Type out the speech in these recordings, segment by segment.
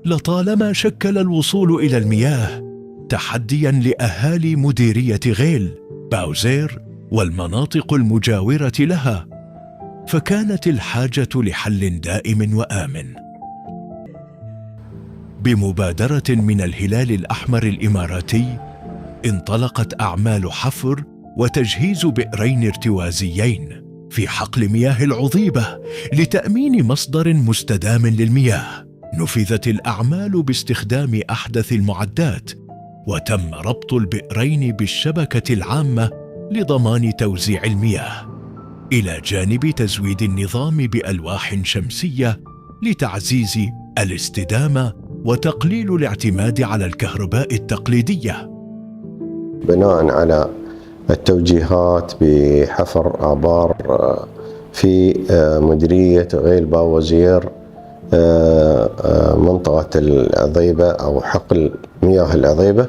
لطالما شكل الوصول إلى المياه تحدياً لأهالي مديرية غيل باوزير والمناطق المجاورة لها، فكانت الحاجة لحل دائم وآمن. بمبادرة من الهلال الأحمر الإماراتي انطلقت أعمال حفر وتجهيز بئرين ارتوازيين في حقل مياه العضيبة لتأمين مصدر مستدام للمياه. نفذت الأعمال باستخدام أحدث المعدات، وتم ربط البئرين بالشبكة العامة لضمان توزيع المياه، إلى جانب تزويد النظام بألواح شمسية لتعزيز الاستدامة وتقليل الاعتماد على الكهرباء التقليدية. بناء على التوجيهات بحفر آبار في مديرية غيل باوزير منطقة العضيبة أو حقل مياه العضيبة،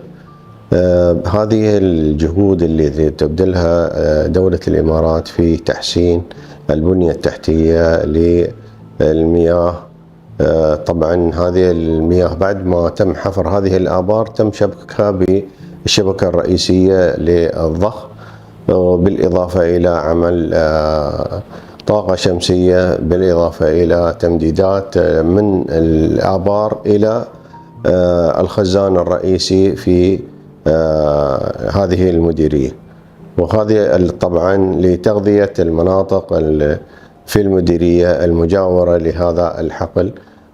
هذه الجهود اللي تبذلها دولة الإمارات في تحسين البنية التحتية للمياه. طبعا هذه المياه بعد ما تم حفر هذه الآبار تم شبكها بالشبكة الرئيسية للضخ، بالإضافة إلى عمل طاقة شمسية، بالإضافة إلى تمديدات من الآبار إلى الخزان الرئيسي في هذه المديرية، وهذه طبعا لتغذية المناطق في المديرية المجاورة لهذا الحقل،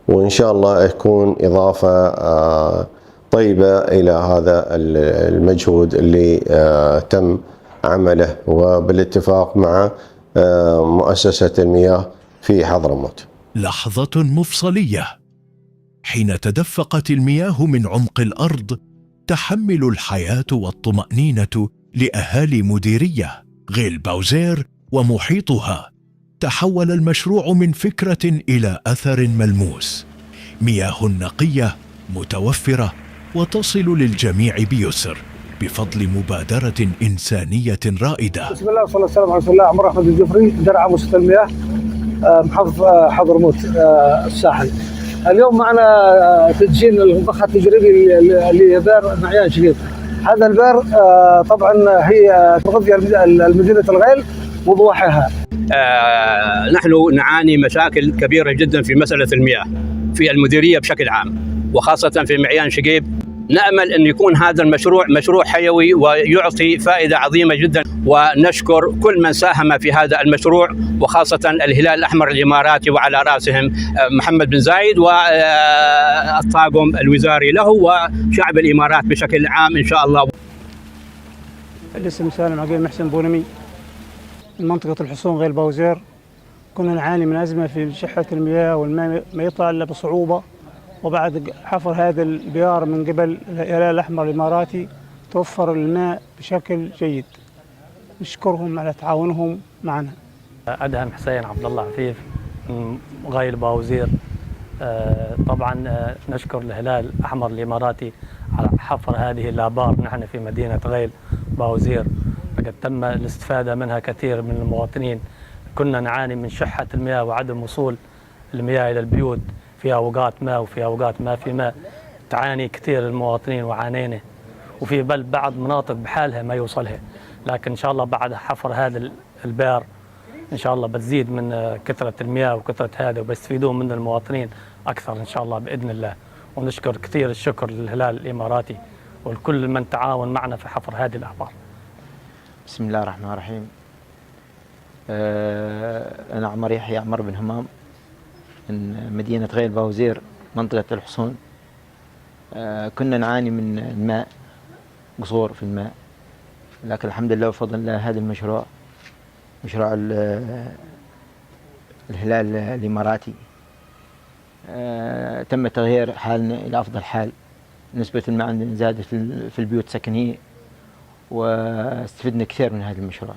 وإن شاء الله يكون إضافة طيبة إلى هذا المجهود اللي تم عمله وبالاتفاق مع مؤسسة المياه في حضرموت. لحظة مفصلية حين تدفقت المياه من عمق الأرض تحمل الحياة والطمأنينة لأهالي مديرية غيل باوزير ومحيطها. تحول المشروع من فكرة إلى أثر ملموس، مياه نقية متوفرة وتصل للجميع بيسر بفضل مبادرة إنسانية رائدة. بسم الله والصلاة والسلام على رسول الله. عمر أحمد الجفري، درع مؤسسة المياه محافظ حضرموت الساحل. اليوم معنا تدشين الضخ التجريبي لبئر معيان شقيق. هذا البئر طبعا هي تغذي المدينة الغيل وضواحيها. نحن نعاني مشاكل كبيرة جدا في مسألة المياه في المديرية بشكل عام، وخاصة في معيان شقيب. نأمل أن يكون هذا المشروع مشروع حيوي ويعطي فائدة عظيمة جدا، ونشكر كل من ساهم في هذا المشروع، وخاصة الهلال الأحمر الإماراتي وعلى رأسهم محمد بن زايد والطاقم الوزاري له وشعب الإمارات بشكل عام إن شاء الله. الاسم سالم عقيل محسن بونمي من منطقة الحصون غيل باوزير. كنا نعاني من أزمة في شحة المياه، والماء ما يطلع إلا بصعوبة، وبعد حفر هذا البيار من قبل الهلال الأحمر الإماراتي توفر الماء بشكل جيد. نشكرهم على تعاونهم معنا. أدهم حسين عبد الله عفيف من غيل باوزير. طبعا نشكر الهلال الأحمر الإماراتي على حفر هذه الآبار. نحن في مدينة غيل باوزير فقد تم الاستفادة منها كثير من المواطنين. كنا نعاني من شحة المياه وعدم وصول المياه إلى البيوت، في أوقات ماء وفي أوقات ما في ماء. تعاني كثير المواطنين وعانينا، وفي بل بعض مناطق بحالها ما يوصلها، لكن إن شاء الله بعد حفر هذا البئر إن شاء الله بتزيد من كثرة المياه وكثرة هذا، وبيستفيدون من المواطنين أكثر إن شاء الله بإذن الله. ونشكر كثير الشكر للهلال الإماراتي والكل من تعاون معنا في حفر هذه الآبار. بسم الله الرحمن الرحيم. أنا عمر يحيى عمر بن همام من مدينة غيل باوزير منطقة الحصون. كنا نعاني من الماء، قصور في الماء، لكن الحمد لله وفضل الله هذا المشروع، مشروع الهلال الإماراتي، تم تغيير حالنا إلى أفضل حال. نسبة الماء عندنا زادت في البيوت السكنية، واستفدنا كثير من هذا المشروع.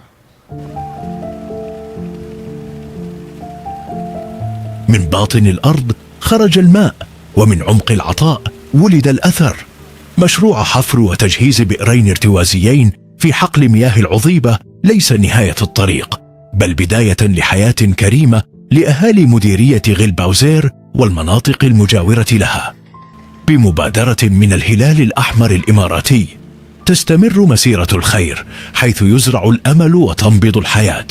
من باطن الأرض خرج الماء، ومن عمق العطاء ولد الأثر. مشروع حفر وتجهيز بئرين ارتوازيين في حقل مياه العضيبة ليس نهاية الطريق، بل بداية لحياة كريمة لأهالي مديرية غيل باوزير والمناطق المجاورة لها. بمبادرة من الهلال الأحمر الإماراتي تستمر مسيرة الخير، حيث يزرع الأمل وتنبض الحياة.